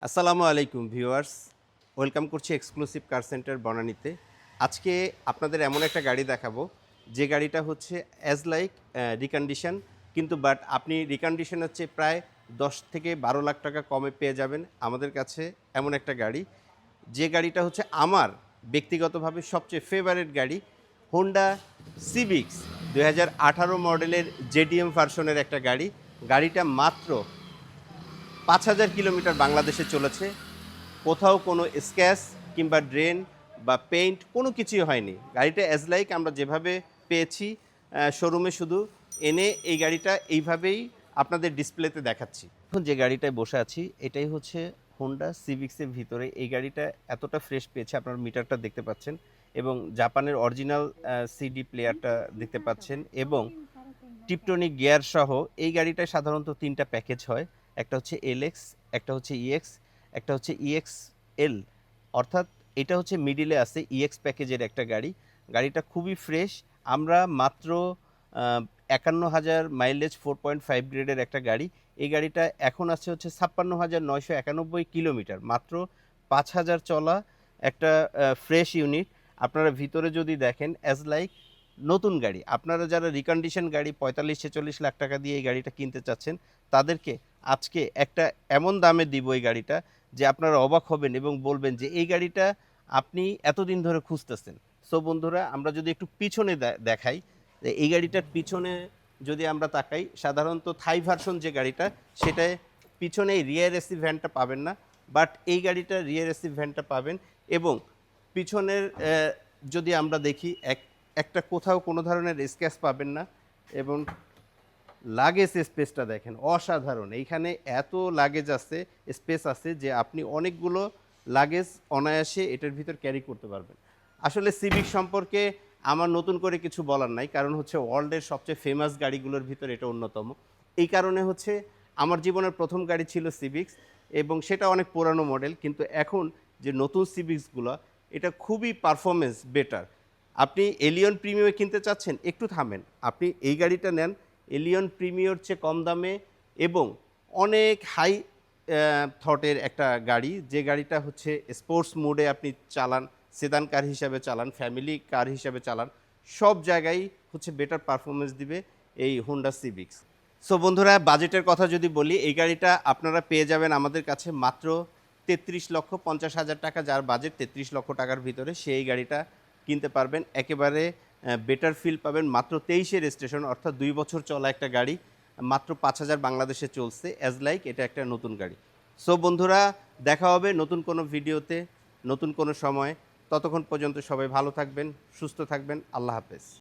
আসসালামু আলাইকুম viewers, welcome করছি এক্সক্লুসিভ কার সেন্টার বনানীতে। আজকে আপনাদের এমন একটা গাড়ি দেখাবো যে গাড়িটা হচ্ছে অ্যাজ লাইক রিকন্ডিশন, কিন্তু বাট আপনি রিকন্ডিশনের চেয়ে প্রায় 10 থেকে 12 লাখ টাকা কমে পেয়ে যাবেন আমাদের কাছে। এমন একটা গাড়ি, যে গাড়িটা হচ্ছে আমার ব্যক্তিগতভাবে সবচেয়ে ফেভারিট গাড়ি, হোন্ডা সিভিক্স 2018 মডেলের জেডিএম ভার্সনের একটা গাড়ি। গাড়িটা মাত্র 5,000 কিলোমিটার বাংলাদেশে চলেছে। কোথাও কোনো স্ক্র্যাচ কিংবা ড্রেন বা পেইন্ট কোনো কিছুই হয়নি। গাড়িটা অ্যাজ লাইক আমরা যেভাবে পেয়েছি শোরুমে, শুধু এনে এই গাড়িটা এইভাবেই আপনাদের ডিসপ্লেতে দেখাচ্ছি। এখন যে গাড়িটায় বসে আছি এটাই হচ্ছে হোন্ডা সিভিক্সের ভিতরে। এই গাড়িটা এতটা ফ্রেশ পেয়েছে, আপনার মিটারটা দেখতে পাচ্ছেন এবং জাপানের অরিজিনাল সিডি প্লেয়ারটা দেখতে পাচ্ছেন এবং টিপটনিক গিয়ার সহ। এই গাড়িটায় সাধারণত 3টা প্যাকেজ হয়, একটা হচ্ছে এলএক্স, একটা হচ্ছে ইএক্স, একটা হচ্ছে ইএক্স এল। অর্থাৎ এটা হচ্ছে মিডিলে আছে ইএক্স প্যাকেজের একটা গাড়ি। গাড়িটা খুবই ফ্রেশ। আমরা মাত্র 51,000 মাইলেজ 4.5 গ্রেডের একটা গাড়ি। এই গাড়িটা এখন আছে হচ্ছে 56,991 কিলোমিটার, মাত্র 5,000 চলা একটা ফ্রেশ ইউনিট। আপনারা ভিতরে যদি দেখেন অ্যাজ লাইক নতুন গাড়ি। আপনারা যারা রিকন্ডিশন গাড়ি 45-46 লাখ টাকা দিয়ে এই গাড়িটা কিনতে চাচ্ছেন, তাদেরকে আজকে একটা এমন দামে দিব এই গাড়িটা যে আপনারা অবাক হবেন এবং বলবেন যে এই গাড়িটা আপনি এতদিন ধরে খুঁজতেছেন। সো বন্ধুরা, আমরা যদি একটু পিছনে দেখাই, এই গাড়িটার পিছনে যদি আমরা তাকাই, সাধারণত থাই ভার্সন যে গাড়িটা, সেটায় পিছনে রিয়ার এসি ভ্যানটা পাবেন না, বাট এই গাড়িটা রিয়ার এসি ভ্যানটা পাবেন। এবং পিছনের যদি আমরা দেখি, একটা কোথাও কোনো ধরনের স্ক্র্যাচ পাবেন না। এবং লাগেজ স্পেসটা দেখেন, অসাধারণ। এইখানে এত লাগেজ আছে, স্পেস আছে যে আপনি অনেকগুলো লাগেজ অনায়াসে এটার ভিতর ক্যারি করতে পারবেন। আসলে সিভিক সম্পর্কে আমার নতুন করে কিছু বলার নাই, কারণ হচ্ছে ওয়ার্ল্ডের সবচেয়ে ফেমাস গাড়িগুলোর ভিতর এটা অন্যতম। এই কারণে হচ্ছে আমার জীবনের প্রথম গাড়ি ছিল সিভিক্স, এবং সেটা অনেক পুরানো মডেল। কিন্তু এখন যে নতুন সিভিক্সগুলো, এটা খুবই পারফরমেন্স বেটার। আপনি এলিয়ন প্রিমিয়ামে কিনতে চাচ্ছেন, একটু থামেন, আপনি এই গাড়িটা নেন। এলিয়ন প্রিমিয়র চেয়ে কম দামে এবং অনেক হাই থটের একটা গাড়ি, যে গাড়িটা হচ্ছে স্পোর্টস মোডে আপনি চালান, সেদান কার হিসাবে চালান, ফ্যামিলি কার হিসাবে চালান, সব জায়গায় হচ্ছে বেটার পারফরমেন্স দিবে এই হোন্ডা সিভিক্স। সো বন্ধুরা, বাজেটের কথা যদি বলি, এই গাড়িটা আপনারা পেয়ে যাবেন আমাদের কাছে মাত্র 33,50,000 টাকা। যার বাজেট 33 লক্ষ টাকার ভিতরে, সেই গাড়িটা কিনতে পারবেন। একেবারে বেটার ফিল পাবেন। মাত্র 23-এর রেজিস্ট্রেশন, অর্থাৎ 2 বছর চলা একটা গাড়ি, মাত্র 5,000 বাংলাদেশে চলছে। অ্যাজ লাইক এটা একটা নতুন গাড়ি। সো বন্ধুরা, দেখা হবে নতুন কোনো ভিডিওতে, নতুন কোনো সময়। ততক্ষণ পর্যন্ত সবাই ভালো থাকবেন, সুস্থ থাকবেন। আল্লাহ হাফেজ।